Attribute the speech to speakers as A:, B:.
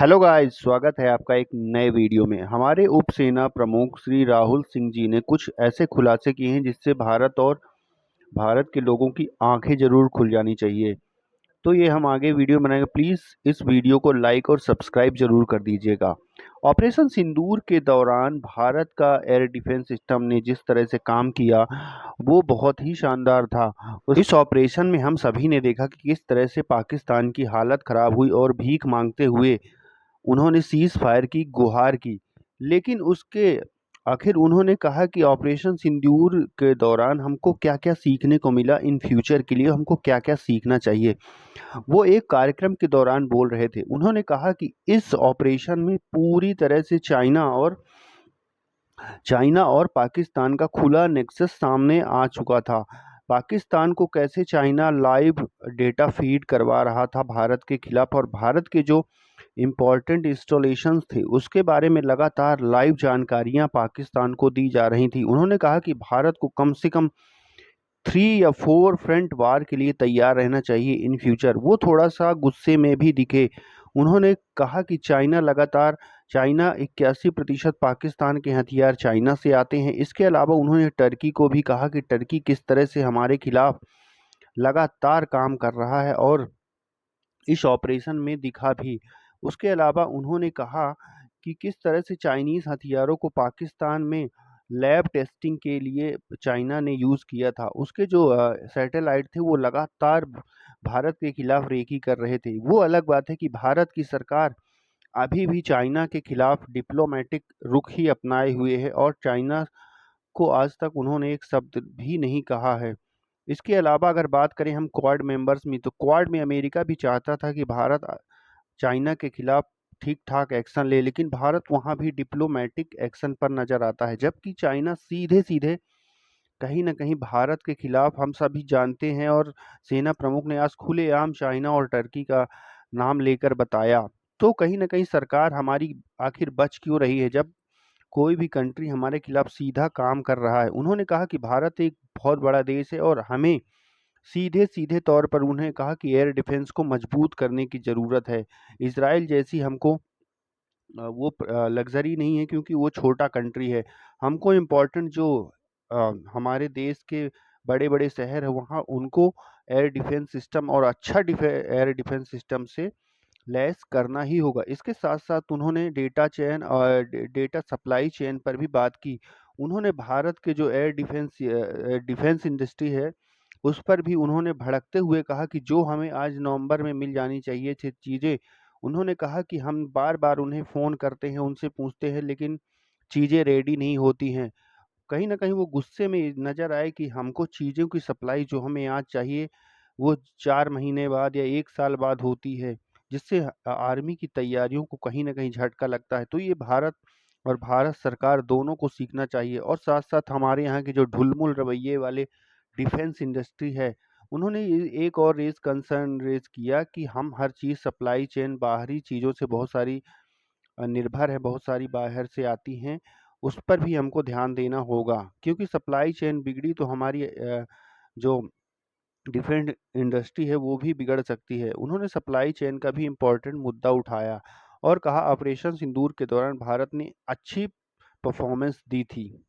A: Hello guys, स्वागत है आपका एक नए वीडियो में। हमारे उप सेना प्रमुख श्री राहुल सिंह जी ने कुछ ऐसे खुलासे किए हैं जिससे भारत के लोगों की आंखें जरूर खुल जानी चाहिए। तो ये हम आगे वीडियो बनाएंगे। प्लीज़ इस वीडियो को लाइक और सब्सक्राइब जरूर कर दीजिएगा। ऑपरेशन सिंदूर के दौरान भारत का एयर डिफेंस सिस्टम ने जिस तरह से काम किया वो बहुत ही शानदार था। इस ऑपरेशन में हम सभी ने देखा कि किस तरह से पाकिस्तान की हालत खराब हुई और भीख मांगते हुए उन्होंने सीज फायर की गुहार की। लेकिन उसके आखिर उन्होंने कहा कि ऑपरेशन सिंदूर के दौरान हमको क्या क्या सीखने को मिला, इन फ्यूचर के लिए हमको क्या क्या सीखना चाहिए। वो एक कार्यक्रम के दौरान बोल रहे थे। उन्होंने कहा कि इस ऑपरेशन में पूरी तरह से चाइना और पाकिस्तान का खुला नेक्सस सामने आ चुका था। पाकिस्तान को कैसे चाइना लाइव डेटा फीड करवा रहा था भारत के खिलाफ, और भारत के जो इम्पोर्टेंट इंस्टॉलेशंस थे उसके बारे में लगातार लाइव जानकारियां पाकिस्तान को दी जा रही थी। उन्होंने कहा कि भारत को कम से कम 3 या 4 फ्रंट वार के लिए तैयार रहना चाहिए इन फ्यूचर। वो थोड़ा सा गुस्से में भी दिखे। उन्होंने कहा कि चाइना 81% पाकिस्तान के हथियार चाइना से आते हैं। इसके अलावा उन्होंने टर्की को भी कहा कि टर्की किस तरह से हमारे खिलाफ लगातार काम कर रहा है और इस ऑपरेशन में दिखा भी। उसके अलावा उन्होंने कहा कि किस तरह से चाइनीज़ हथियारों को पाकिस्तान में लैब टेस्टिंग के लिए चाइना ने यूज़ किया था। उसके जो सैटेलाइट थे वो लगातार भारत के खिलाफ रेकी कर रहे थे। वो अलग बात है कि भारत की सरकार अभी भी चाइना के खिलाफ डिप्लोमेटिक रुख ही अपनाए हुए है और चाइना को आज तक उन्होंने एक शब्द भी नहीं कहा है। इसके अलावा अगर बात करें हम क्वाड मेंबर्स में, तो क्वाड में अमेरिका भी चाहता था कि भारत चाइना के खिलाफ ठीक ठाक एक्शन ले, लेकिन भारत वहां भी डिप्लोमेटिक एक्शन पर नजर आता है, जबकि चाइना सीधे सीधे कहीं ना कहीं भारत के खिलाफ, हम सभी जानते हैं। और सेना प्रमुख ने आज खुलेआम चाइना और टर्की का नाम लेकर बताया। तो कहीं ना कहीं सरकार हमारी आखिर बच क्यों रही है जब कोई भी कंट्री हमारे खिलाफ सीधा काम कर रहा है। उन्होंने कहा कि भारत एक बहुत बड़ा देश है और हमें सीधे सीधे तौर पर उन्हें कहा कि एयर डिफेंस को मजबूत करने की ज़रूरत है। इसराइल जैसी हमको वो लग्जरी नहीं है, क्योंकि वो छोटा कंट्री है। हमको इम्पोर्टेंट जो हमारे देश के बड़े बड़े शहर है वहाँ उनको एयर डिफेंस सिस्टम और अच्छा एयर डिफेंस सिस्टम से लैस करना ही होगा। इसके साथ साथ उन्होंने डेटा चेन और डेटा सप्लाई चेन पर भी बात की। उन्होंने भारत के जो एयर डिफेंस इंडस्ट्री है उस पर भी उन्होंने भड़कते हुए कहा कि जो हमें आज नवंबर में मिल जानी चाहिए थी चीज़ें, उन्होंने कहा कि हम बार बार उन्हें फ़ोन करते हैं, उनसे पूछते हैं, लेकिन चीज़ें रेडी नहीं होती हैं। कहीं न कहीं वो गुस्से में नज़र आए कि हमको चीज़ों की सप्लाई जो हमें आज चाहिए वो 4 महीने बाद या 1 साल बाद होती है, जिससे आर्मी की तैयारियों को कहीं न कहीं झटका लगता है। तो ये भारत और भारत सरकार दोनों को सीखना चाहिए। और साथ-साथ हमारे यहाँ के जो ढुलमुल रवैये वाले डिफेंस इंडस्ट्री है, उन्होंने एक और कंसर्न रेज़ किया कि हम हर चीज़ सप्लाई चेन बाहरी चीज़ों से बहुत सारी निर्भर है, बहुत सारी बाहर से आती हैं। उस पर भी हमको ध्यान देना होगा, क्योंकि सप्लाई चेन बिगड़ी तो हमारी जो डिफेंस इंडस्ट्री है वो भी बिगड़ सकती है। उन्होंने सप्लाई चेन का भी इम्पोर्टेंट मुद्दा उठाया और कहा ऑपरेशन सिंदूर के दौरान भारत ने अच्छी परफॉर्मेंस दी थी।